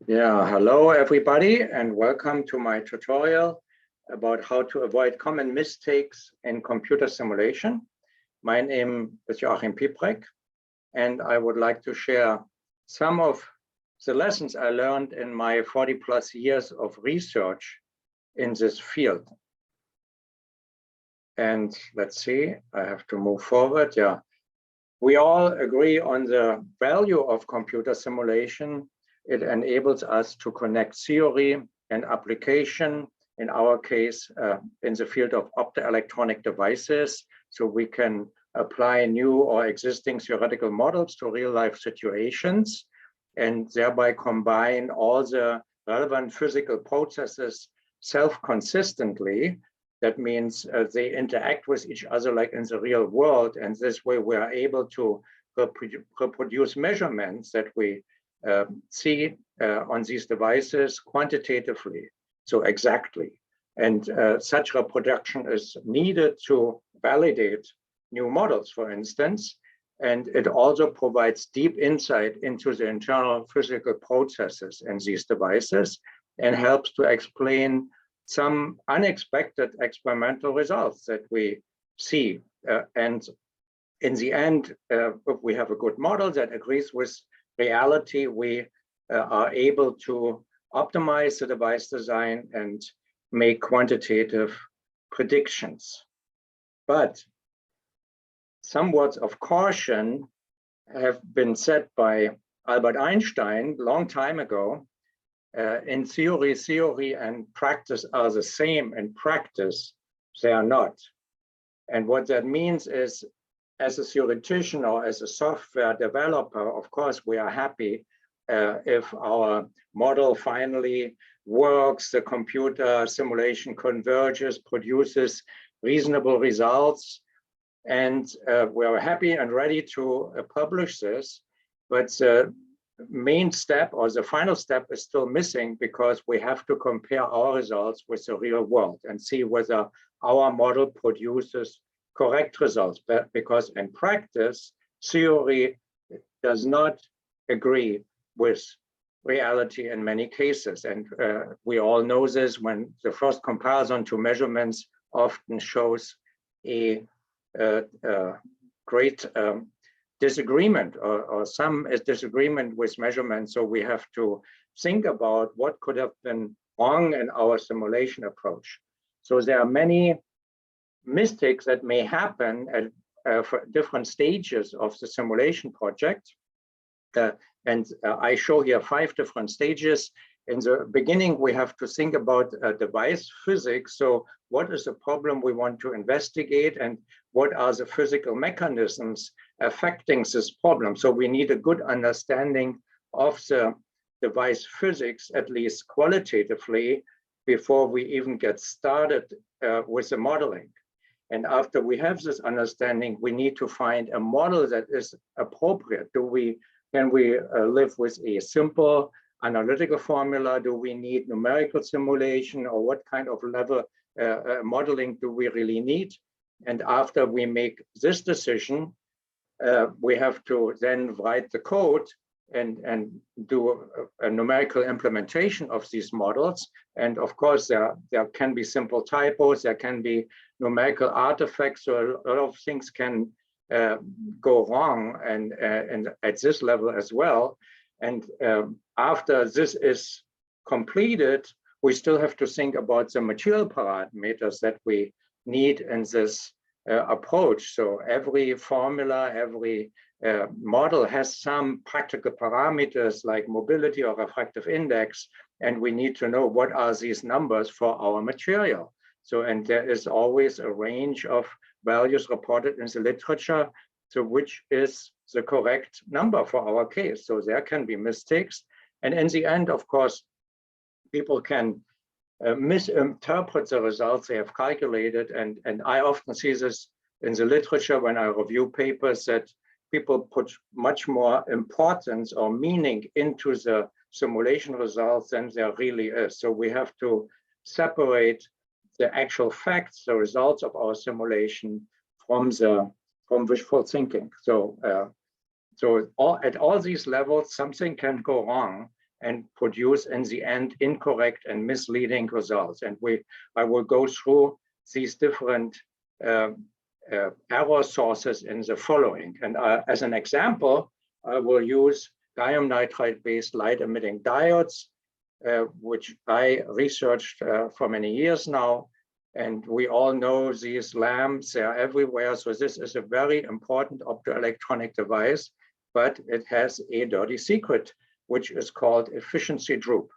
Yeah, hello everybody and welcome to my tutorial about how to avoid common mistakes in computer simulation. My name is Joachim Pieprek and I would like to share some of the lessons I learned in my 40+ years of research in this field. And let's see, I have to move forward. Yeah, we all agree on the value of computer simulation. It enables us to connect theory and application, in our case, in the field of optoelectronic devices, so we can apply new or existing theoretical models to real-life situations and thereby combine all the relevant physical processes self-consistently. That means they interact with each other like in the real world, and this way we are able to reproduce measurements that we see on these devices quantitatively, so exactly. And such reproduction is needed to validate new models, for instance, and it also provides deep insight into the internal physical processes in these devices and helps to explain some unexpected experimental results that we see. And in the end, if we have a good model that agrees with reality, we are able to optimize the device design and make quantitative predictions. But some words of caution have been said by Albert Einstein a long time ago. In theory and practice are the same. In practice, they are not. And what that means is, as a theoretician or as a software developer, of course, we are happy if our model finally works, the computer simulation converges, produces reasonable results, and we are happy and ready to publish this. But the main step or the final step is still missing, because we have to compare our results with the real world and see whether our model produces correct results, because in practice, theory does not agree with reality in many cases. And we all know this when the first comparison to measurements often shows a great disagreement or some disagreement with measurements. So we have to think about what could have been wrong in our simulation approach. So there are many mistakes that may happen at for different stages of the simulation project. I show here 5 different stages. In the beginning, we have to think about device physics. So what is the problem we want to investigate, and what are the physical mechanisms affecting this problem? So we need a good understanding of the device physics, at least qualitatively, before we even get started with the modeling. And after we have this understanding, we need to find a model that is appropriate. Can we live with a simple analytical formula? Do we need numerical simulation, or what kind of level modeling do we really need? And after we make this decision, we have to then write the code and do a numerical implementation of these models. And of course, there can be simple typos, there can be numerical artifacts, so a lot of things can go wrong and at this level as well. And after this is completed, we still have to think about the material parameters that we need in this approach. So every formula, every model has some practical parameters like mobility or refractive index, and we need to know what are these numbers for our material. So, and there is always a range of values reported in the literature, so which is the correct number for our case. So there can be mistakes. And in the end, of course, people can misinterpret the results they have calculated. And I often see this in the literature when I review papers, that people put much more importance or meaning into the simulation results than there really is. So we have to separate the actual facts, the results of our simulation, from wishful thinking. So at all these levels, something can go wrong, and produce in the end incorrect and misleading results. And I will go through these different error sources in the following. And as an example, I will use gallium nitride-based light-emitting diodes, which I researched for many years now. And we all know these lamps, they are everywhere. So this is a very important optoelectronic device, but it has a dirty secret, which is called efficiency droop.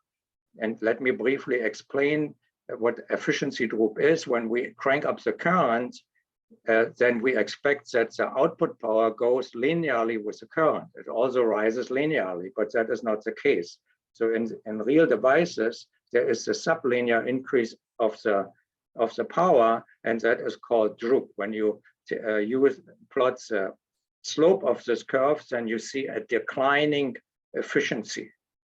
And let me briefly explain what efficiency droop is. When we crank up the current, then we expect that the output power goes linearly with the current. It also rises linearly, but that is not the case. So in real devices, there is a sublinear increase of the power, and that is called droop. When you plot the slope of this curve, then you see a declining efficiency.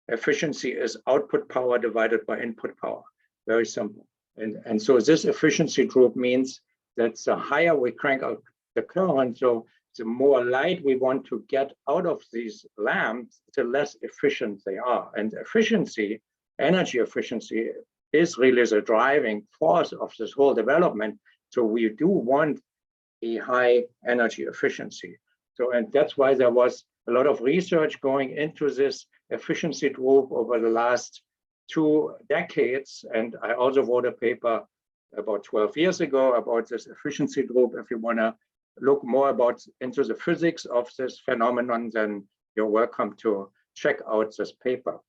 Efficiency is output power divided by input power. Very simple. And so this efficiency droop means that the higher we crank up the current, so the more light we want to get out of these lamps, the less efficient they are. And efficiency, energy efficiency, is really the driving force of this whole development. So we do want a high energy efficiency. So, and that's why there was a lot of research going into this efficiency droop over the last 2 decades. And I also wrote a paper about 12 years ago about this efficiency droop. If you want to look more into the physics of this phenomenon, then you're welcome to check out this paper.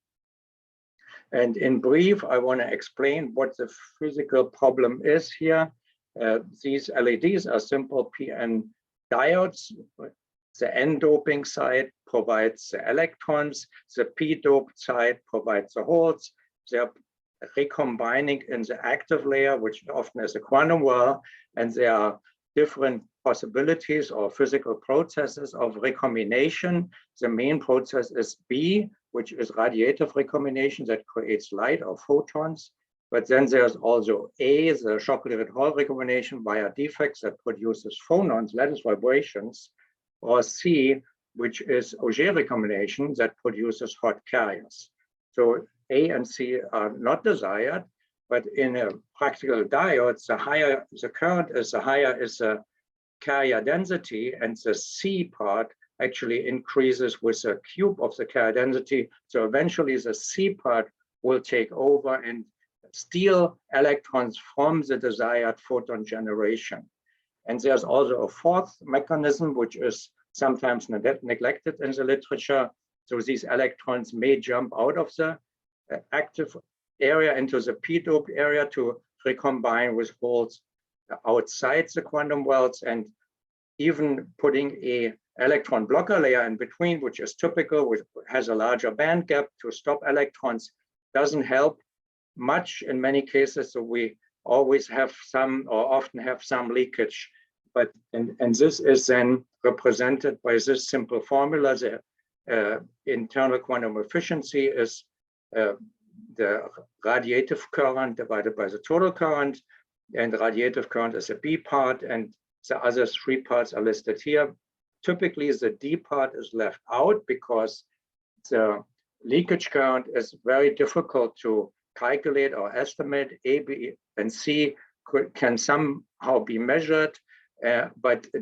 And in brief, I want to explain what the physical problem is here. These LEDs are simple PN diodes. The N-doping side provides the electrons. The P-doped side provides the holes. They're recombining in the active layer, which often is a quantum well, and there are different possibilities or physical processes of recombination. The main process is B, which is radiative recombination that creates light or photons. But then there's also A, the chocolate Hall recombination via defects that produces phonons, lattice vibrations, or C, which is Auger recombination that produces hot carriers. So A and C are not desired, but in a practical diode, the higher the current is, the higher is the carrier density, and the C part actually increases with the cube of the carrier density. So eventually the C part will take over and steal electrons from the desired photon generation. And there's also a fourth mechanism, which is sometimes neglected in the literature. So these electrons may jump out of the active area into the p-doped area to recombine with holes outside the quantum wells, and even putting a electron blocker layer in between, which is typical, which has a larger band gap to stop electrons, doesn't help much in many cases. So we always have some, or often have some leakage. But and this is then represented by this simple formula. The internal quantum efficiency is the radiative current divided by the total current, and radiative current is a B part, and the other 3 parts are listed here. Typically, the D part is left out because the leakage current is very difficult to calculate or estimate. A, B, and C can somehow be measured, but the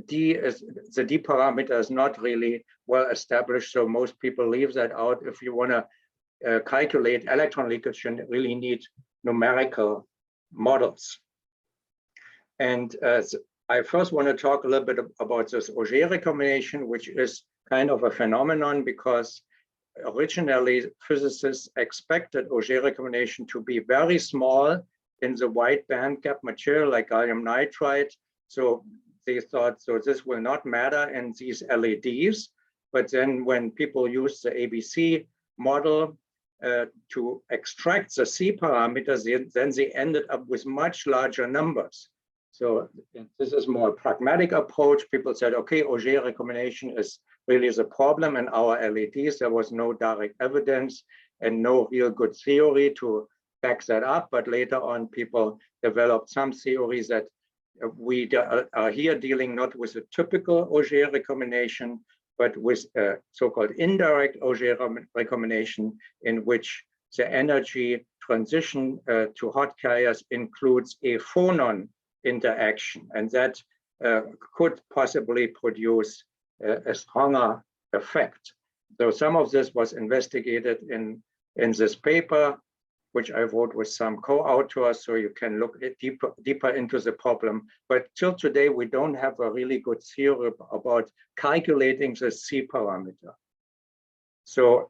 D parameter is not really well established, so most people leave that out. If you want to calculate electron leakage, you really need numerical models. And I first want to talk a little bit about this Auger recombination, which is kind of a phenomenon because originally physicists expected Auger recombination to be very small in the wide band gap material like gallium nitride. So they thought, so this will not matter in these LEDs. But then when people use the ABC model to extract the C parameters, then they ended up with much larger numbers. So this is more a pragmatic approach. People said, okay, Auger recombination is really the problem in our LEDs. There was no direct evidence and no real good theory to back that up. But later on, people developed some theories that we are here dealing not with a typical Auger recombination, but with so-called indirect Auger recombination, in which the energy transition to hot carriers includes a phonon interaction, and that could possibly produce a stronger effect. So some of this was investigated in this paper, which I wrote with some co-authors, so you can look deeper into the problem. But till today, we don't have a really good theory about calculating the C parameter. So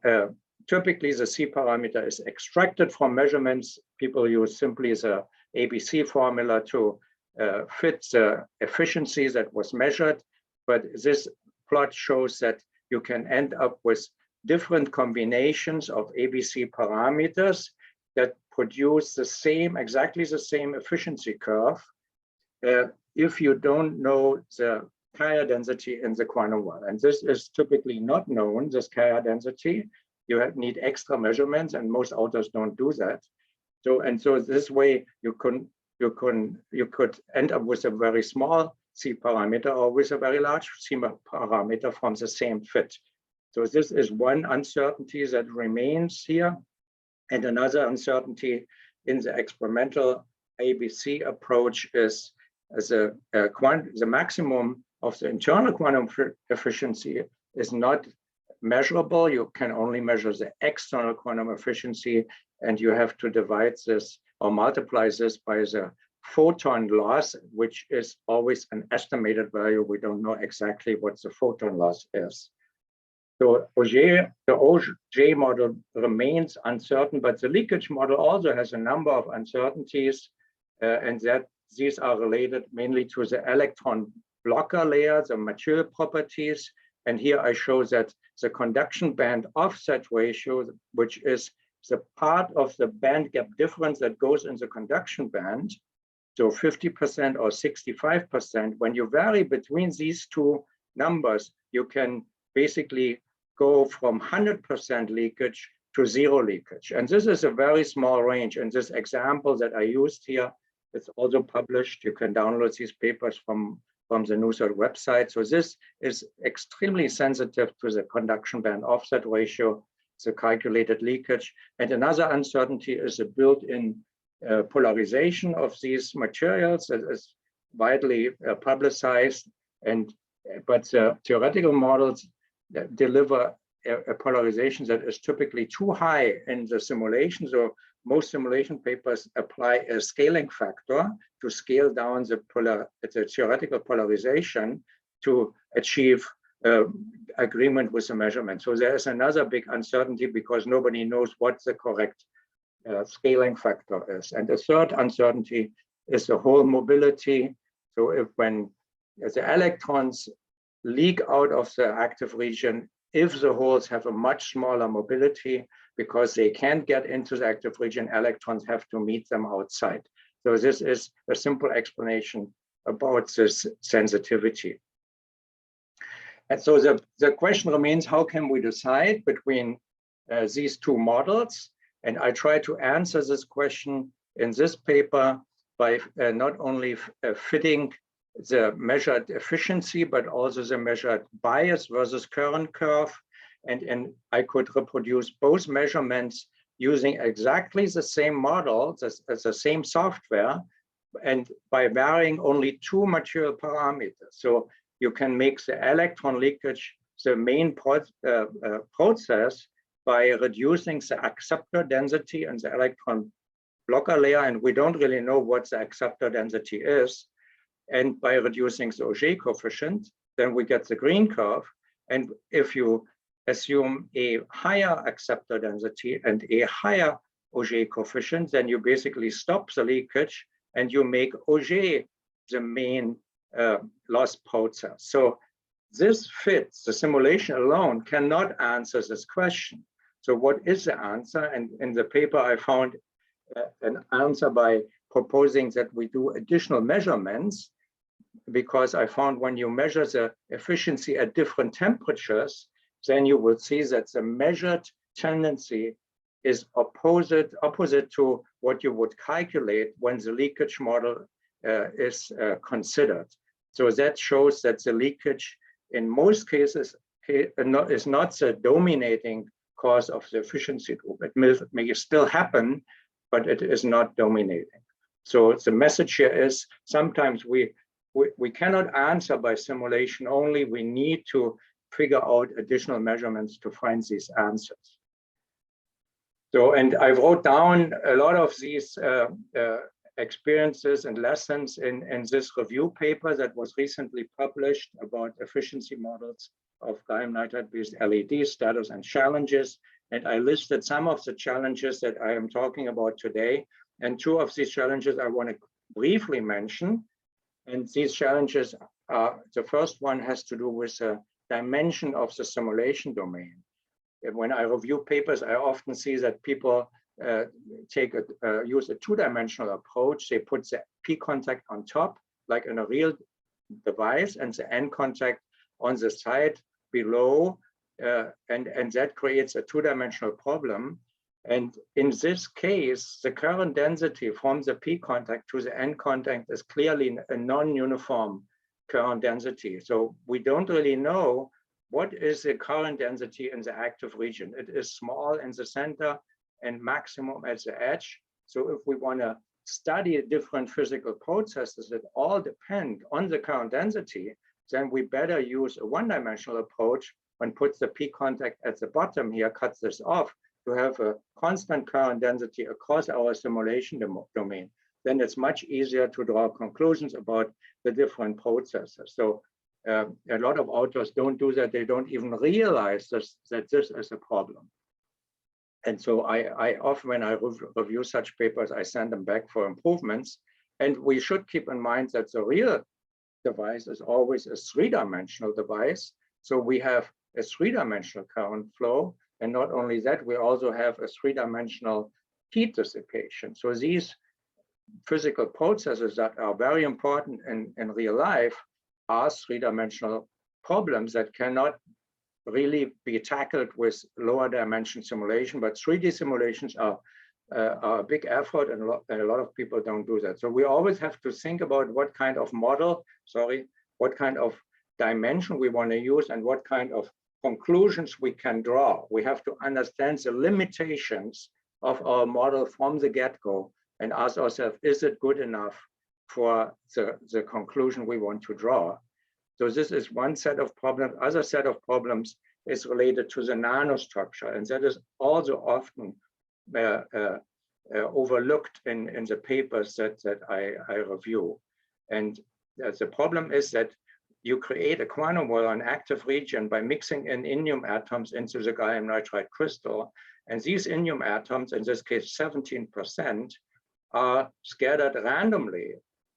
typically, the C parameter is extracted from measurements. People use simply the ABC formula to fit the efficiency that was measured. But this plot shows that you can end up with different combinations of ABC parameters that produce the same, exactly the same efficiency curve if you don't know the carrier density in the quantum world. And this is typically not known, this carrier density. You need extra measurements, and most authors don't do that. So this way you could end up with a very small C parameter or with a very large C parameter from the same fit. So this is one uncertainty that remains here. And another uncertainty in the experimental ABC approach is the maximum of the internal quantum efficiency is not measurable. You can only measure the external quantum efficiency, and you have to divide this or multiply this by the photon loss, which is always an estimated value. We don't know exactly what the photon loss is. So the Auger model remains uncertain, but the leakage model also has a number of uncertainties, and that these are related mainly to the electron blocker layer, the material properties. And here I show that the conduction band offset ratio, which is the part of the band gap difference that goes in the conduction band, so 50% or 65%, when you vary between these two numbers, you can basically go from 100% leakage to zero leakage. And this is a very small range. And this example that I used here, it's also published. You can download these papers from the NUSOD website. So this is extremely sensitive to the conduction band offset ratio, the calculated leakage. And another uncertainty is the built-in polarization of these materials that is widely publicized. But the theoretical models deliver a polarization that is typically too high in the simulation. So most simulation papers apply a scaling factor to scale down the theoretical polarization to achieve agreement with the measurement. So there is another big uncertainty because nobody knows what the correct scaling factor is. And the third uncertainty is the hole mobility. So when the electrons leak out of the active region, if the holes have a much smaller mobility, because they can't get into the active region, electrons have to meet them outside. So this is a simple explanation about this sensitivity. And so the question remains, how can we decide between these two models? And I try to answer this question in this paper by not only fitting the measured efficiency, but also the measured bias versus current curve. And I could reproduce both measurements using exactly the same model, the same software, and by varying only two material parameters. So you can make the electron leakage the main process by reducing the acceptor density and the electron blocker layer. And we don't really know what the acceptor density is. And by reducing the Auger coefficient, then we get the green curve. And if you assume a higher acceptor density and a higher Auger coefficient, then you basically stop the leakage and you make Auger the main loss process. So this fits, the simulation alone cannot answer this question. So what is the answer? And in the paper, I found an answer by proposing that we do additional measurements, because I found when you measure the efficiency at different temperatures, then you will see that the measured tendency is opposite to what you would calculate when the leakage model is considered. So that shows that the leakage in most cases is not the dominating cause of the efficiency droop. It may still happen, but it is not dominating. So the message here is sometimes we cannot answer by simulation only. We need to figure out additional measurements to find these answers. So, and I wrote down a lot of these experiences and lessons in this review paper that was recently published about efficiency models of gallium nitride-based LED status and challenges. And I listed some of the challenges that I am talking about today. And two of these challenges I want to briefly mention. And these challenges are, the first one has to do with the dimension of the simulation domain. When I review papers, I often see that people use a two-dimensional approach. They put the P contact on top, like in a real device, and the N contact on the side below, and that creates a two-dimensional problem. And in this case, the current density from the P contact to the N contact is clearly a non-uniform current density. So we don't really know what is the current density in the active region. It is small in the center and maximum at the edge. So if we want to study different physical processes that all depend on the current density, then we better use a one-dimensional approach and put the P contact at the bottom here, cut this off, to have a constant current density across our simulation domain. Then it's much easier to draw conclusions about the different processes. So a lot of authors don't do that. They don't even realize that this is a problem. And so I often, when I review such papers, I send them back for improvements. And we should keep in mind that the real device is always a three-dimensional device. So we have a three-dimensional current flow. And not only that, we also have a three-dimensional heat dissipation. So these physical processes that are very important in real life are three-dimensional problems that cannot really be tackled with lower dimension simulation, but 3D simulations are a big effort, and a lot of people don't do that. So we always have to think about what kind of model, what kind of dimension we want to use and what kind of conclusions we can draw. We have to understand the limitations of our model from the get-go and ask ourselves, is it good enough for the conclusion we want to draw? So this is one set of problems. Other set of problems is related to the nanostructure, and that is also often overlooked in the papers that I review. And the problem is that you create a quantum well, an active region, by mixing in indium atoms into the gallium nitride crystal. And these indium atoms, in this case 17%, are scattered randomly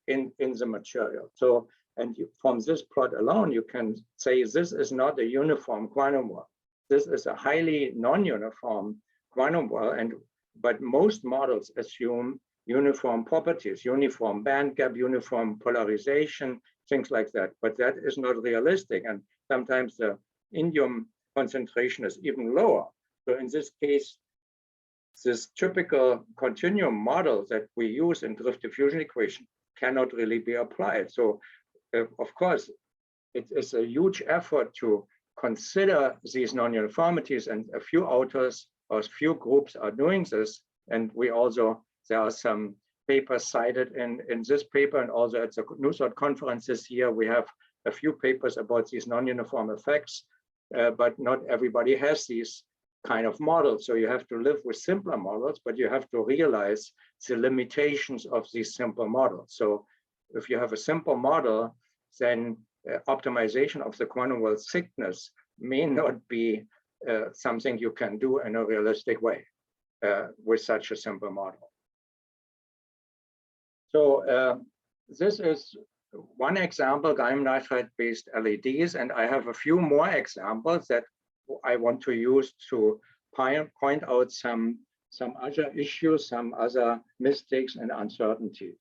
in the material. So, and from this plot alone, you can say this is not a uniform quantum well. This is a highly non-uniform quantum well, but most models assume uniform properties, uniform band gap, uniform polarization, things like that. But that is not realistic. And sometimes the indium concentration is even lower. So in this case, this typical continuum model that we use in drift diffusion equation cannot really be applied. So of course, it is a huge effort to consider these non-uniformities, and a few authors or a few groups are doing this. And we also, there are some papers cited in this paper, and also at the NUSOD conference this year, we have a few papers about these non-uniform effects, but not everybody has these kind of models. So you have to live with simpler models, but you have to realize the limitations of these simple models. So if you have a simple model, then optimization of the quantum well thickness may not be something you can do in a realistic way with such a simple model. So this is one example, gallium nitride-based LEDs, and I have a few more examples that I want to use to point out some other issues, some other mistakes and uncertainties.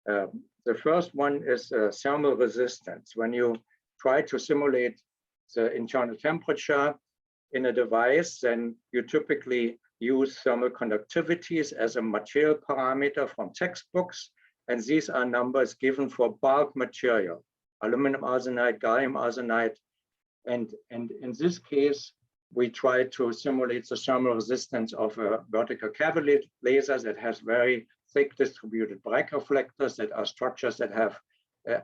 The first one is thermal resistance. When you try to simulate the internal temperature in a device, then you typically use thermal conductivities as a material parameter from textbooks. And these are numbers given for bulk material, aluminum arsenide, gallium arsenide, And in this case, we try to simulate the thermal resistance of a vertical cavity laser that has very thick distributed Bragg reflectors that are structures that have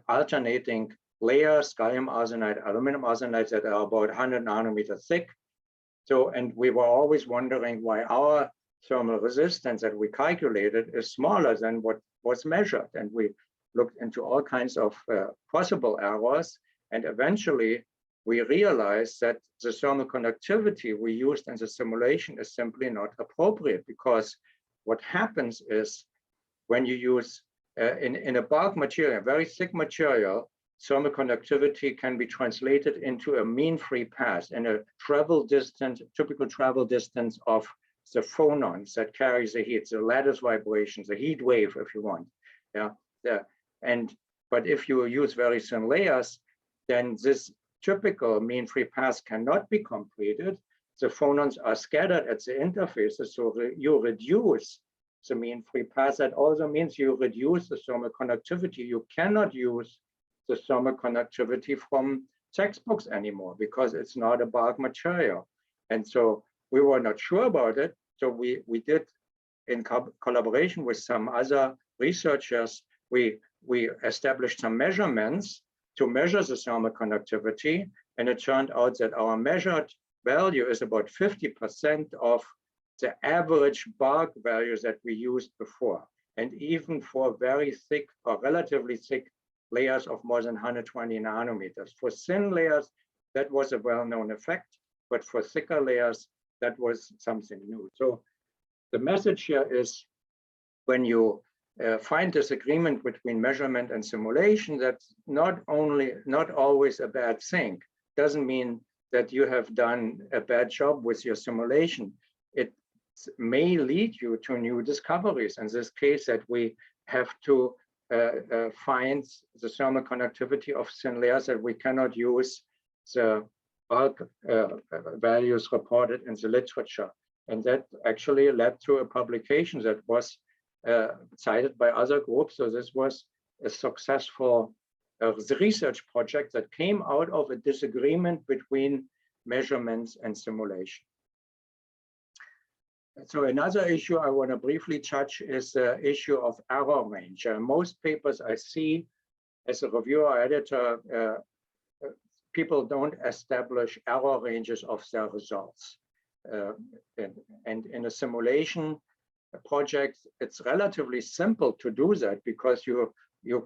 alternating layers, gallium arsenide, aluminum arsenide, that are about 100 nanometers thick. So, and we were always wondering why our thermal resistance that we calculated is smaller than what was measured. And we looked into all kinds of possible errors. And eventually we realized that the thermal conductivity we used in the simulation is simply not appropriate, because what happens is when you use in a bulk material, a very thick material, thermal conductivity can be translated into a mean free path and a travel distance, typical travel distance of the phonons that carries the heat, the lattice vibrations, the heat wave, if you want. But if you use very thin layers, then this typical mean free path cannot be completed. The phonons are scattered at the interfaces, so you reduce the mean free path. That also means you reduce the thermal conductivity. You cannot use the thermal conductivity from textbooks anymore because it's not a bulk material. And so we were not sure about it. So we did, in collaboration with some other researchers, we established some measurements to measure the thermal conductivity. And it turned out that our measured value is about 50% of the average bulk values that we used before. And even for very thick or relatively thick layers of more than 120 nanometers. For thin layers, that was a well-known effect, but for thicker layers, that was something new. So the message here is, when you find disagreement between measurement and simulation, that's not always a bad thing. Doesn't mean that you have done a bad job with your simulation. It may lead you to new discoveries. In this case, that we have to find the thermal conductivity of thin layers, that we cannot use the bulk values reported in the literature. And that actually led to a publication that was cited by other groups. So this was a successful research project that came out of a disagreement between measurements and simulation. So another issue I want to briefly touch is the issue of error range. Most papers I see as a reviewer editor, people don't establish error ranges of their results. And in a simulation project, it's relatively simple to do that, because you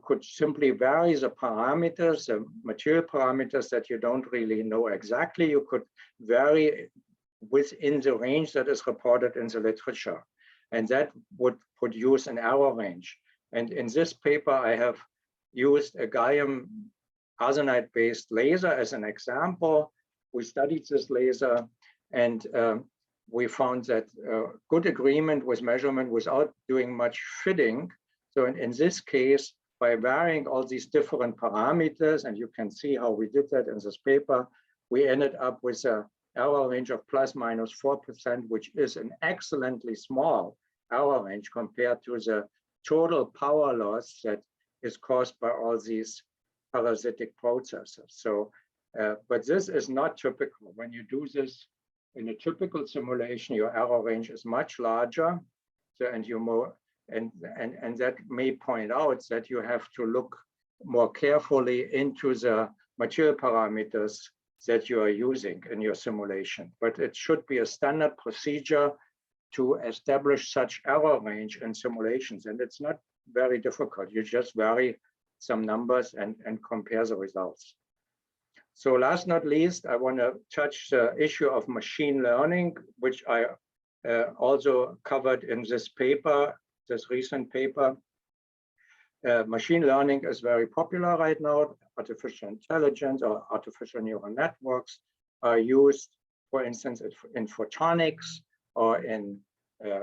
could simply vary the parameters, the material parameters that you don't really know exactly. You could vary within the range that is reported in the literature, and that would produce an error range. And in this paper, I have used a gallium arsenide-based laser as an example. We studied this laser, and we found that good agreement with measurement without doing much fitting. So in this case, by varying all these different parameters, and you can see how we did that in this paper, we ended up with a error range of plus minus 4%, which is an excellently small error range compared to the total power loss that is caused by all these parasitic processes. So, but this is not typical. When you do this in a typical simulation, your error range is much larger. So, and that may point out that you have to look more carefully into the material parameters that you are using in your simulation. But it should be a standard procedure to establish such error range in simulations. And it's not very difficult. You just vary some numbers and compare the results. So last not least, I want to touch the issue of machine learning, which I also covered in this paper, this recent paper. Machine learning is very popular right now. Artificial intelligence or artificial neural networks are used, for instance, in photonics or in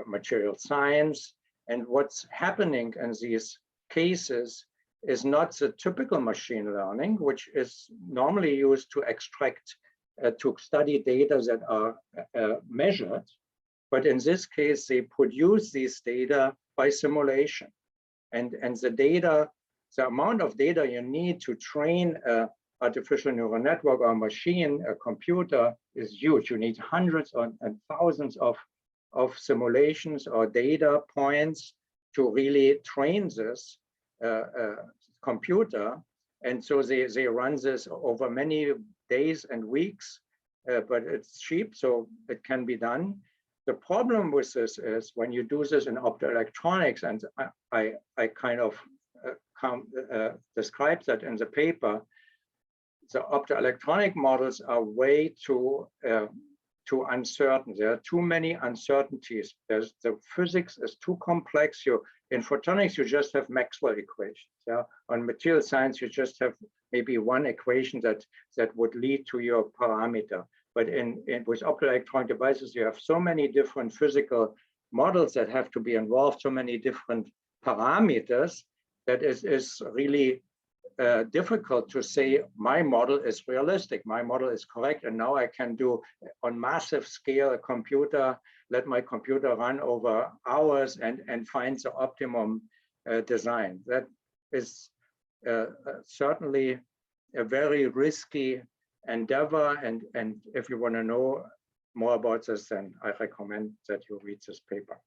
material science. And what's happening in these cases is not the typical machine learning, which is normally used to extract, to study data that are measured. But in this case, they produce these data by simulation. And the data, the amount of data you need to train a artificial neural network or machine, a computer, is huge. You need hundreds and thousands of simulations or data points to really train this computer. And so they run this over many days and weeks, but it's cheap, so it can be done. The problem with this is when you do this in optoelectronics, and I kind of describe that in the paper, the optoelectronic models are way too uncertain. There are too many uncertainties. The physics is too complex. In photonics, you just have Maxwell equations. Yeah? On material science, you just have maybe one equation that would lead to your parameter. But with optoelectronic devices, you have so many different physical models that have to be involved, so many different parameters, that is really difficult to say my model is realistic, my model is correct, and now I can do on massive scale a computer, let my computer run over hours and find the optimum design. That is certainly a very risky endeavor, and if you want to know more about this, then I recommend that you read this paper.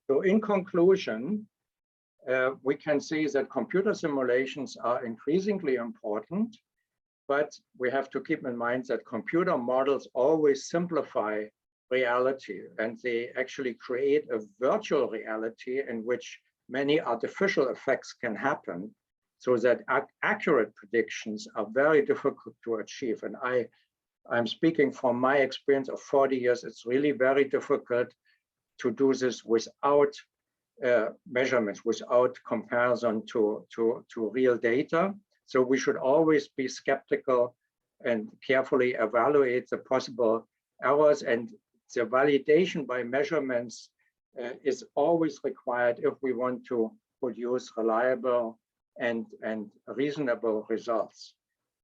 So in conclusion, we can see that computer simulations are increasingly important, but we have to keep in mind that computer models always simplify reality, and they actually create a virtual reality in which many artificial effects can happen, so that accurate predictions are very difficult to achieve. And I'm speaking from my experience of 40 years, it's really very difficult to do this without measurements, without comparison to real data. So we should always be skeptical and carefully evaluate the possible errors, and the validation by measurements is always required if we want to produce reliable and reasonable results.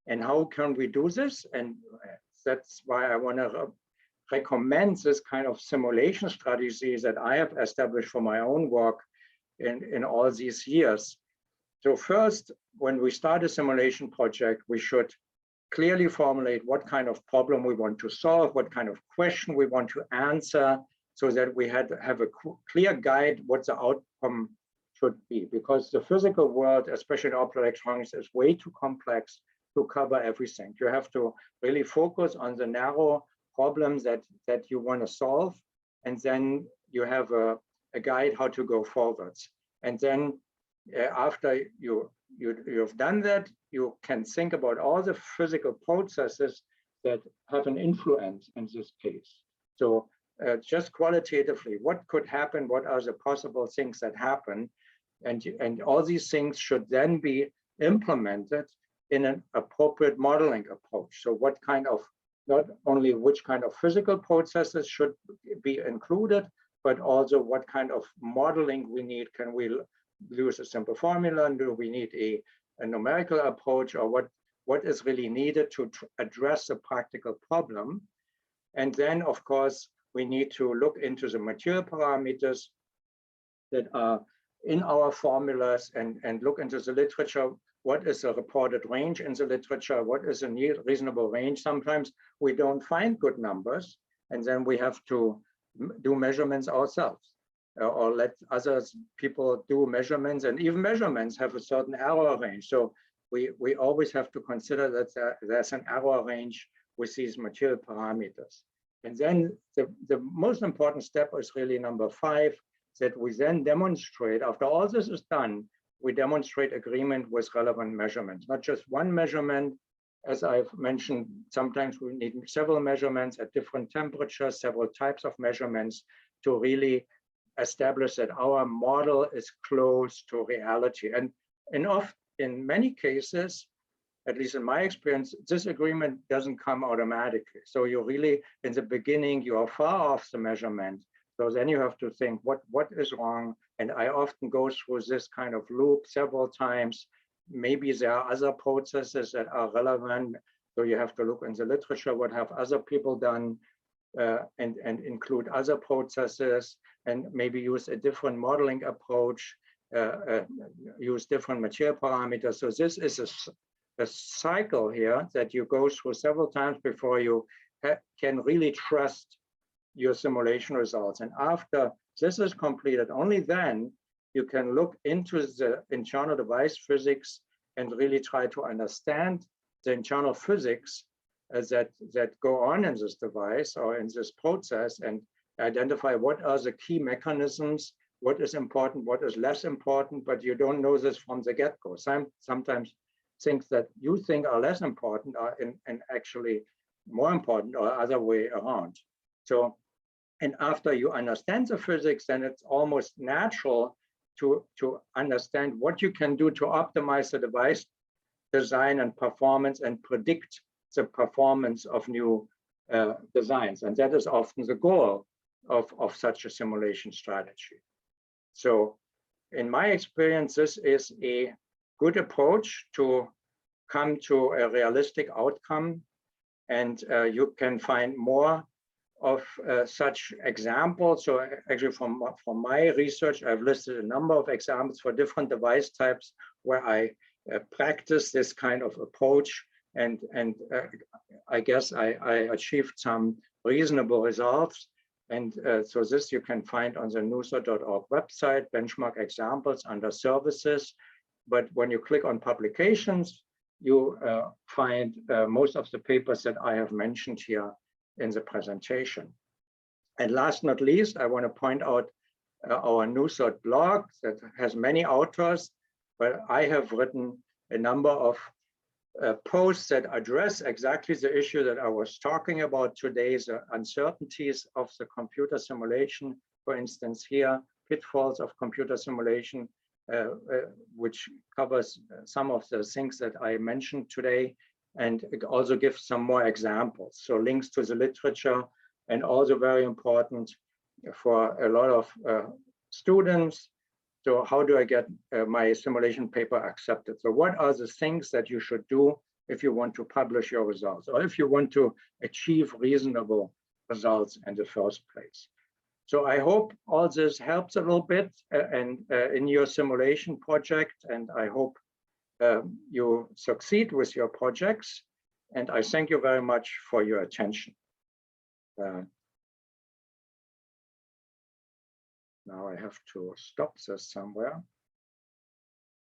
And how can we do this? And that's why I want to recommend this kind of simulation strategies that I have established for my own work in all these years. So first, when we start a simulation project, we should clearly formulate what kind of problem we want to solve, what kind of question we want to answer, so that we have a clear guide what the outcome should be. Because the physical world, especially in optoelectronics, is way too complex to cover everything. You have to really focus on the narrow problems that you want to solve, and then you have a guide how to go forwards. And then after you've done that, you can think about all the physical processes that have an influence in this case. So just qualitatively, what could happen? What are the possible things that happen? And all these things should then be implemented in an appropriate modeling approach. So what kind of, not only which kind of physical processes should be included, but also what kind of modeling we need. Can we use a simple formula? Do we need a numerical approach, or what is really needed to address a practical problem? And then, of course, we need to look into the material parameters that are in our formulas and look into the literature. What is the reported range in the literature? What is a reasonable range? Sometimes we don't find good numbers, and then we have to do measurements ourselves, or let others people do measurements, and even measurements have a certain error range. So we always have to consider that there's an error range with these material parameters. And then the most important step is really number 5, that we then demonstrate, after all this is done, we demonstrate agreement with relevant measurements, not just one measurement. As I've mentioned, sometimes we need several measurements at different temperatures, several types of measurements to really establish that our model is close to reality. And in many cases, at least in my experience, this agreement doesn't come automatically. So you really, in the beginning, you are far off the measurement. So then you have to think, what is wrong? And I often go through this kind of loop several times. Maybe there are other processes that are relevant. So you have to look in the literature, what have other people done, and include other processes, and maybe use a different modeling approach, use different material parameters. So this is a cycle here that you go through several times before you can really trust your simulation results. And after this is completed, only then you can look into the internal device physics and really try to understand the internal physics that go on in this device or in this process, and identify what are the key mechanisms, what is important, what is less important, but you don't know this from the get-go. Sometimes things that you think are less important are in actually more important, or other way around. So, and after you understand the physics, then it's almost natural to understand what you can do to optimize the device design and performance and predict the performance of new designs. And that is often the goal of such a simulation strategy. So in my experience, this is a good approach to come to a realistic outcome. And you can find more of such examples. So actually from my research, I've listed a number of examples for different device types where I practice this kind of approach. And I guess I achieved some reasonable results. And so this you can find on the NUSOD.org website, benchmark examples under services. But when you click on publications, you find most of the papers that I have mentioned here in the presentation. And last not least, I want to point out our NUSOD blog that has many authors, but I have written a number of posts that address exactly the issue that I was talking about today, the uncertainties of the computer simulation. For instance, here, pitfalls of computer simulation, which covers some of the things that I mentioned today, and it also gives some more examples. So links to the literature, and also very important for a lot of students. So how do I get my simulation paper accepted? So what are the things that you should do if you want to publish your results, or if you want to achieve reasonable results in the first place? So I hope all this helps a little bit and in your simulation project, and I hope you succeed with your projects. And I thank you very much for your attention. Now I have to stop this somewhere.